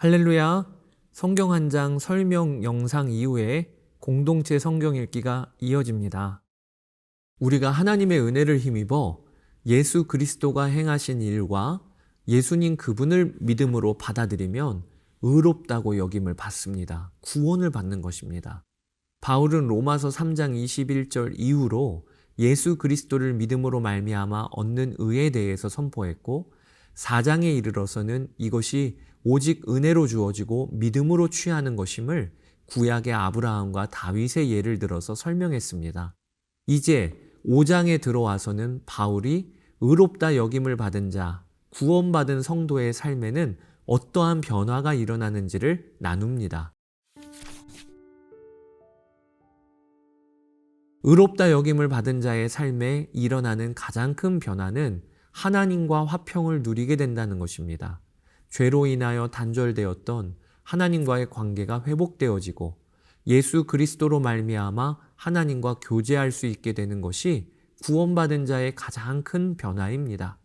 할렐루야! 성경 한 장 설명 영상 이후에 공동체 성경 읽기가 이어집니다. 우리가 하나님의 은혜를 힘입어 예수 그리스도가 행하신 일과 예수님 그분을 믿음으로 받아들이면 의롭다고 여김을 받습니다. 구원을 받는 것입니다. 바울은 로마서 3장 21절 이후로 예수 그리스도를 믿음으로 말미암아 얻는 의에 대해서 선포했고 4장에 이르러서는 이것이 오직 은혜로 주어지고 믿음으로 취하는 것임을 구약의 아브라함과 다윗의 예를 들어서 설명했습니다. 이제 5장에 들어와서는 바울이 의롭다 여김을 받은 자, 구원받은 성도의 삶에는 어떠한 변화가 일어나는지를 나눕니다. 의롭다 여김을 받은 자의 삶에 일어나는 가장 큰 변화는 하나님과 화평을 누리게 된다는 것입니다. 죄로 인하여 단절되었던 하나님과의 관계가 회복되어지고 예수 그리스도로 말미암아 하나님과 교제할 수 있게 되는 것이 구원받은 자의 가장 큰 변화입니다.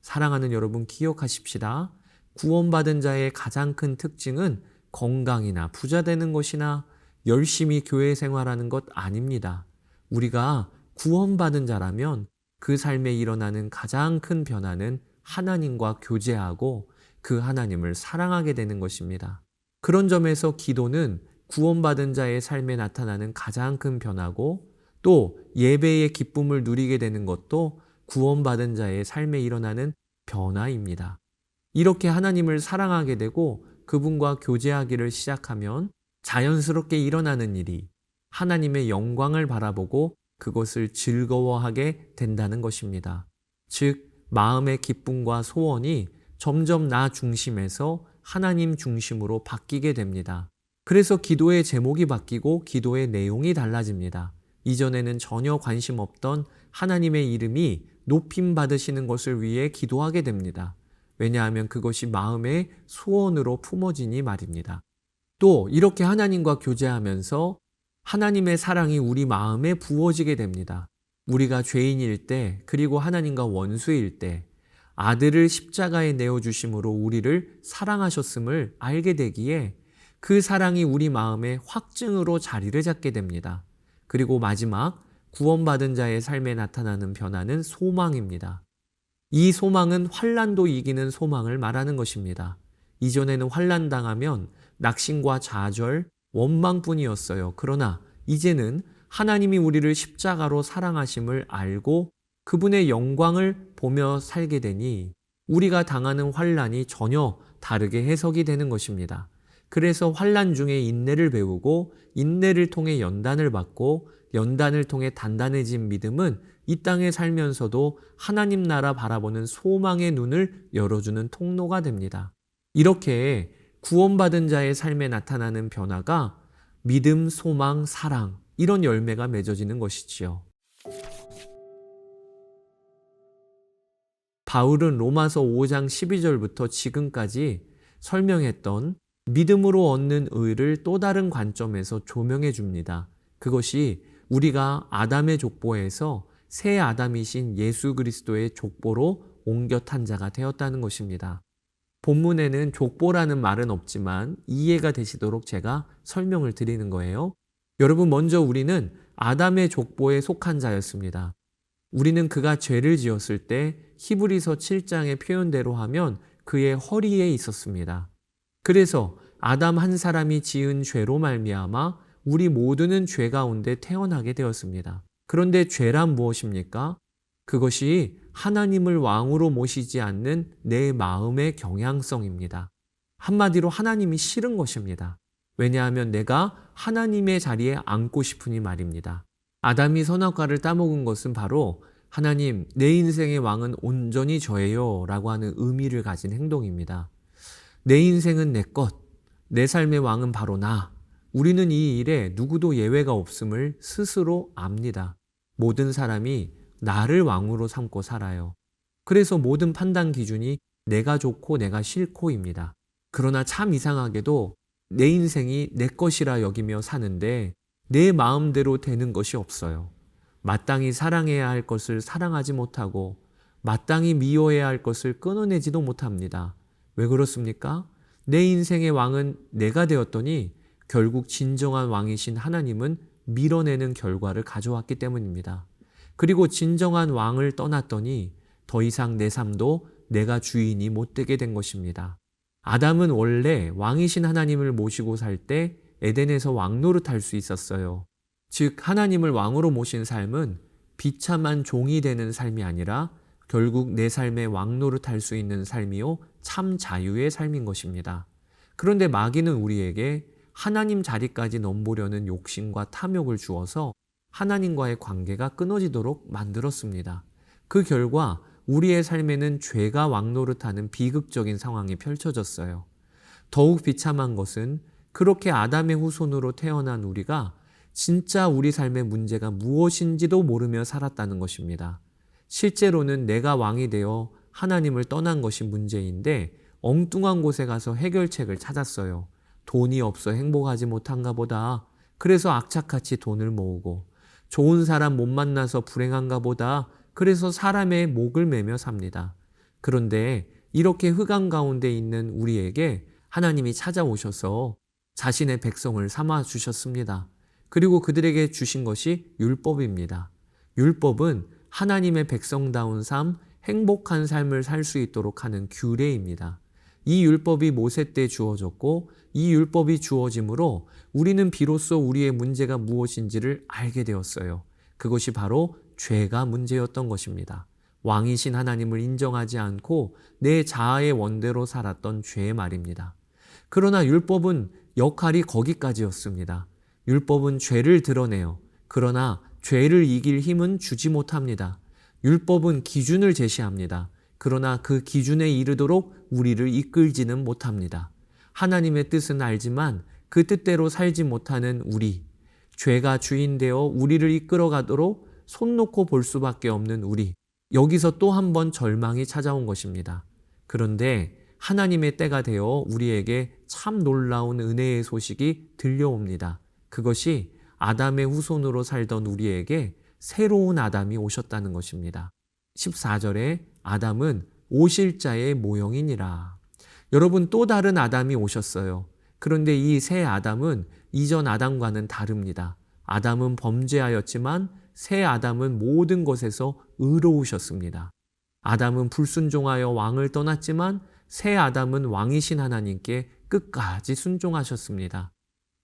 사랑하는 여러분 기억하십시다. 구원받은 자의 가장 큰 특징은 건강이나 부자 되는 것이나 열심히 교회 생활하는 것 아닙니다. 우리가 구원받은 자라면 그 삶에 일어나는 가장 큰 변화는 하나님과 교제하고 그 하나님을 사랑하게 되는 것입니다. 그런 점에서 기도는 구원받은 자의 삶에 나타나는 가장 큰 변화고 또 예배의 기쁨을 누리게 되는 것도 구원받은 자의 삶에 일어나는 변화입니다. 이렇게 하나님을 사랑하게 되고 그분과 교제하기를 시작하면 자연스럽게 일어나는 일이 하나님의 영광을 바라보고 그것을 즐거워하게 된다는 것입니다. 즉, 마음의 기쁨과 소원이 점점 나 중심에서 하나님 중심으로 바뀌게 됩니다. 그래서 기도의 제목이 바뀌고 기도의 내용이 달라집니다. 이전에는 전혀 관심 없던 하나님의 이름이 높임 받으시는 것을 위해 기도하게 됩니다. 왜냐하면 그것이 마음의 소원으로 품어지니 말입니다. 또 이렇게 하나님과 교제하면서 하나님의 사랑이 우리 마음에 부어지게 됩니다. 우리가 죄인일 때 그리고 하나님과 원수일 때 아들을 십자가에 내어주심으로 우리를 사랑하셨음을 알게 되기에 그 사랑이 우리 마음에 확증으로 자리를 잡게 됩니다. 그리고 마지막 구원받은 자의 삶에 나타나는 변화는 소망입니다. 이 소망은 환난도 이기는 소망을 말하는 것입니다. 이전에는 환난 당하면 낙심과 좌절, 원망뿐이었어요. 그러나 이제는 하나님이 우리를 십자가로 사랑하심을 알고 그분의 영광을 보며 살게 되니 우리가 당하는 환난이 전혀 다르게 해석이 되는 것입니다. 그래서 환난 중에 인내를 배우고 인내를 통해 연단을 받고 연단을 통해 단단해진 믿음은 이 땅에 살면서도 하나님 나라 바라보는 소망의 눈을 열어주는 통로가 됩니다. 이렇게 구원받은 자의 삶에 나타나는 변화가 믿음, 소망, 사랑 이런 열매가 맺어지는 것이지요. 바울은 로마서 5장 12절부터 지금까지 설명했던 믿음으로 얻는 의를 또 다른 관점에서 조명해 줍니다. 그것이 우리가 아담의 족보에서 새 아담이신 예수 그리스도의 족보로 옮겨 탄 자가 되었다는 것입니다. 본문에는 족보라는 말은 없지만 이해가 되시도록 제가 설명을 드리는 거예요. 여러분, 먼저 우리는 아담의 족보에 속한 자였습니다. 우리는 그가 죄를 지었을 때 히브리서 7장의 표현대로 하면 그의 허리에 있었습니다. 그래서 아담 한 사람이 지은 죄로 말미암아 우리 모두는 죄 가운데 태어나게 되었습니다. 그런데 죄란 무엇입니까? 그것이 하나님을 왕으로 모시지 않는 내 마음의 경향성입니다. 한마디로 하나님이 싫은 것입니다. 왜냐하면 내가 하나님의 자리에 앉고 싶으니 말입니다. 아담이 선악과를 따먹은 것은 바로 하나님, 내 인생의 왕은 온전히 저예요 라고 하는 의미를 가진 행동입니다. 내 인생은 내 것, 내 삶의 왕은 바로 나. 우리는 이 일에 누구도 예외가 없음을 스스로 압니다. 모든 사람이 나를 왕으로 삼고 살아요. 그래서 모든 판단 기준이 내가 좋고 내가 싫고입니다. 그러나 참 이상하게도 내 인생이 내 것이라 여기며 사는데 내 마음대로 되는 것이 없어요. 마땅히 사랑해야 할 것을 사랑하지 못하고 마땅히 미워해야 할 것을 끊어내지도 못합니다. 왜 그렇습니까? 내 인생의 왕은 내가 되었더니 결국 진정한 왕이신 하나님은 밀어내는 결과를 가져왔기 때문입니다. 그리고 진정한 왕을 떠났더니 더 이상 내 삶도 내가 주인이 못 되게 된 것입니다. 아담은 원래 왕이신 하나님을 모시고 살 때 에덴에서 왕노릇할 수 있었어요. 즉 하나님을 왕으로 모신 삶은 비참한 종이 되는 삶이 아니라 결국 내 삶의 왕노릇할 수 있는 삶이요 참 자유의 삶인 것입니다. 그런데 마귀는 우리에게 하나님 자리까지 넘보려는 욕심과 탐욕을 주어서 하나님과의 관계가 끊어지도록 만들었습니다. 그 결과 우리의 삶에는 죄가 왕노릇하는 비극적인 상황이 펼쳐졌어요. 더욱 비참한 것은 그렇게 아담의 후손으로 태어난 우리가 진짜 우리 삶의 문제가 무엇인지도 모르며 살았다는 것입니다. 실제로는 내가 왕이 되어 하나님을 떠난 것이 문제인데 엉뚱한 곳에 가서 해결책을 찾았어요. 돈이 없어 행복하지 못한가 보다. 그래서 악착같이 돈을 모으고, 좋은 사람 못 만나서 불행한가 보다. 그래서 사람의 목을 매며 삽니다. 그런데 이렇게 흑암 가운데 있는 우리에게 하나님이 찾아오셔서 자신의 백성을 삼아 주셨습니다. 그리고 그들에게 주신 것이 율법입니다. 율법은 하나님의 백성다운 삶, 행복한 삶을 살 수 있도록 하는 규례입니다. 이 율법이 모세 때 주어졌고 이 율법이 주어짐으로 우리는 비로소 우리의 문제가 무엇인지를 알게 되었어요. 그것이 바로 죄가 문제였던 것입니다. 왕이신 하나님을 인정하지 않고 내 자아의 원대로 살았던 죄 말입니다. 그러나 율법은 역할이 거기까지였습니다. 율법은 죄를 드러내요. 그러나 죄를 이길 힘은 주지 못합니다. 율법은 기준을 제시합니다. 그러나 그 기준에 이르도록 우리를 이끌지는 못합니다. 하나님의 뜻은 알지만 그 뜻대로 살지 못하는 우리, 죄가 주인 되어 우리를 이끌어가도록 손 놓고 볼 수밖에 없는 우리, 여기서 또 한 번 절망이 찾아온 것입니다. 그런데 하나님의 때가 되어 우리에게 참 놀라운 은혜의 소식이 들려옵니다. 그것이 아담의 후손으로 살던 우리에게 새로운 아담이 오셨다는 것입니다. 14절에 아담은 오실 자의 모형이니라. 여러분, 또 다른 아담이 오셨어요. 그런데 이 새 아담은 이전 아담과는 다릅니다. 아담은 범죄하였지만 새 아담은 모든 것에서 의로우셨습니다. 아담은 불순종하여 왕을 떠났지만 새 아담은 왕이신 하나님께 끝까지 순종하셨습니다.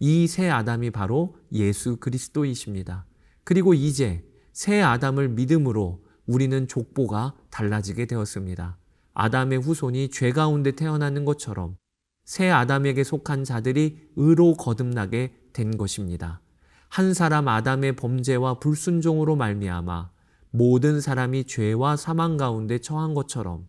이 새 아담이 바로 예수 그리스도이십니다. 그리고 이제 새 아담을 믿음으로 우리는 족보가 달라지게 되었습니다. 아담의 후손이 죄 가운데 태어나는 것처럼 새 아담에게 속한 자들이 의로 거듭나게 된 것입니다. 한 사람 아담의 범죄와 불순종으로 말미암아 모든 사람이 죄와 사망 가운데 처한 것처럼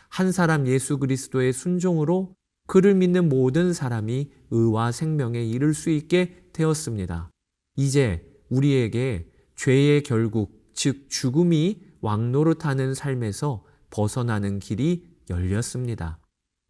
한 사람 예수 그리스도의 순종으로 그를 믿는 모든 사람이 의와 생명에 이를 수 있게 되었습니다. 이제 우리에게 죄의 결국, 즉 죽음이 왕노릇하는 삶에서 벗어나는 길이 열렸습니다.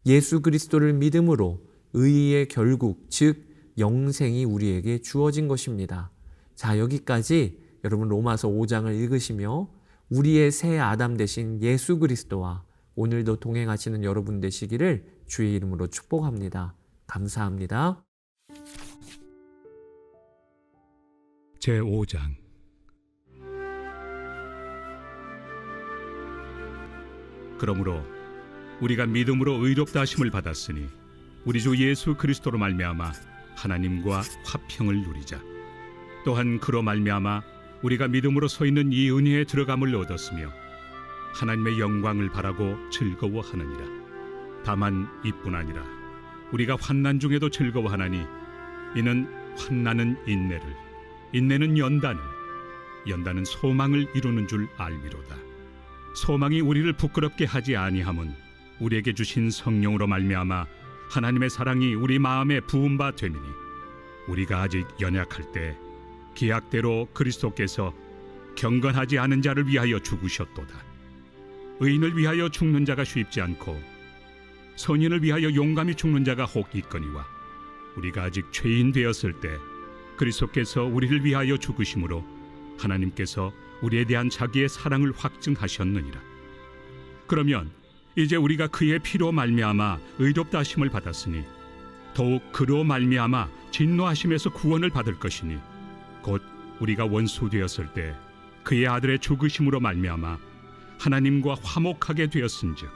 예수 그리스도를 믿음으로 의의 결국, 즉 영생이 우리에게 주어진 것입니다. 자, 여기까지 여러분 로마서 5장을 읽으시며 우리의 새 아담 되신 예수 그리스도와 오늘도 동행하시는 여러분 되시기를 주의 이름으로 축복합니다. 감사합니다. 제5장 그러므로 우리가 믿음으로 의롭다 하심을 받았으니 우리 주 예수 그리스도로 말미암아 하나님과 화평을 누리자. 또한 그로 말미암아 우리가 믿음으로 서 있는 이 은혜에 들어감을 얻었으며 하나님의 영광을 바라고 즐거워하느니라. 다만 이뿐 아니라 우리가 환난 중에도 즐거워하나니 이는 환난은 인내를, 인내는 연단을, 연단은 소망을 이루는 줄 알미로다. 소망이 우리를 부끄럽게 하지 아니함은 우리에게 주신 성령으로 말미암아 하나님의 사랑이 우리 마음에 부은 바 됨이니 우리가 아직 연약할 때 기약대로 그리스도께서 경건하지 않은 자를 위하여 죽으셨도다. 의인을 위하여 죽는 자가 쉽지 않고 선인을 위하여 용감히 죽는 자가 혹 있거니와 우리가 아직 죄인 되었을 때 그리스도께서 우리를 위하여 죽으심으로 하나님께서 우리에 대한 자기의 사랑을 확증하셨느니라. 그러면 이제 우리가 그의 피로 말미암아 의롭다 하심을 받았으니 더욱 그로 말미암아 진노하심에서 구원을 받을 것이니 곧 우리가 원수 되었을 때 그의 아들의 죽으심으로 말미암아 하나님과 화목하게 되었은즉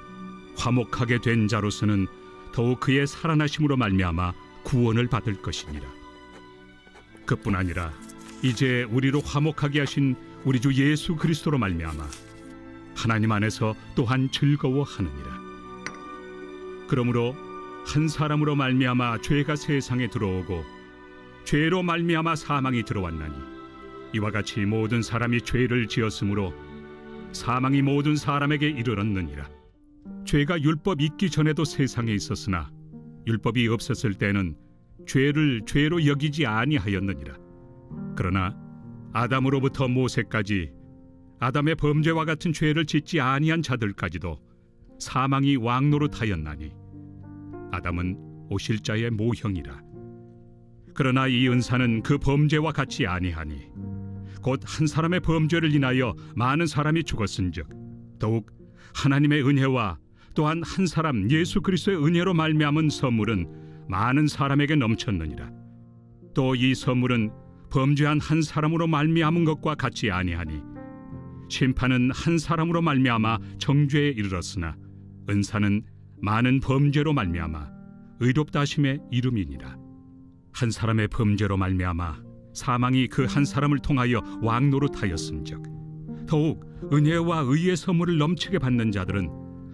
화목하게 된 자로서는 더욱 그의 살아나심으로 말미암아 구원을 받을 것이니라. 그뿐 아니라 이제 우리로 화목하게 하신 우리 주 예수 그리스도로 말미암아 하나님 안에서 또한 즐거워하느니라. 그러므로 한 사람으로 말미암아 죄가 세상에 들어오고 죄로 말미암아 사망이 들어왔나니 이와 같이 모든 사람이 죄를 지었으므로 사망이 모든 사람에게 이르렀느니라. 죄가 율법 있기 전에도 세상에 있었으나 율법이 없었을 때는 죄를 죄로 여기지 아니하였느니라. 그러나 아담으로부터 모세까지 아담의 범죄와 같은 죄를 짓지 아니한 자들까지도 사망이 왕노릇하였나니 아담은 오실 자의 모형이라. 그러나 이 은사는 그 범죄와 같이 아니하니 곧 한 사람의 범죄를 인하여 많은 사람이 죽었은즉 더욱 하나님의 은혜와 또한 한 사람 예수 그리스도의 은혜로 말미암은 선물은 많은 사람에게 넘쳤느니라. 또 이 선물은 범죄한 한 사람으로 말미암은 것과 같이 아니하니 심판은 한 사람으로 말미암아 정죄에 이르렀으나 은사는 많은 범죄로 말미암아 의롭다 하심의 이름이니라. 한 사람의 범죄로 말미암아 사망이 그 한 사람을 통하여 왕노릇하였음즉 더욱 은혜와 의의 선물을 넘치게 받는 자들은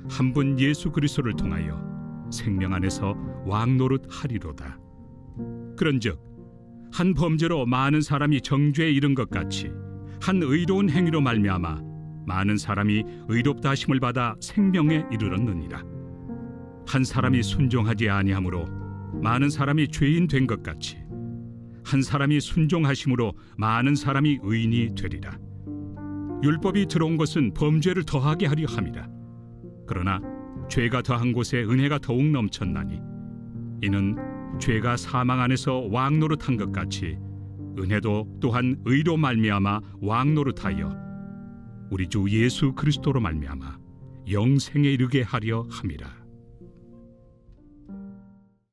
한 분 예수 그리스도를 통하여 생명 안에서 왕노릇하리로다. 그런즉 한 범죄로 많은 사람이 정죄에 이른 것 같이 한 의로운 행위로 말미암아 많은 사람이 의롭다 하심을 받아 생명에 이르렀느니라. 한 사람이 순종하지 아니하므로 많은 사람이 죄인 된 것 같이 한 사람이 순종하심으로 많은 사람이 의인이 되리라. 율법이 들어온 것은 범죄를 더하게 하려 함이라. 그러나 죄가 더한 곳에 은혜가 더욱 넘쳤나니 이는 죄가 사망 안에서 왕노릇한 것 같이 은혜도 또한 의로 말미암아 왕노릇하여 우리 주 예수 그리스도로 말미암아 영생에 이르게 하려 함이라.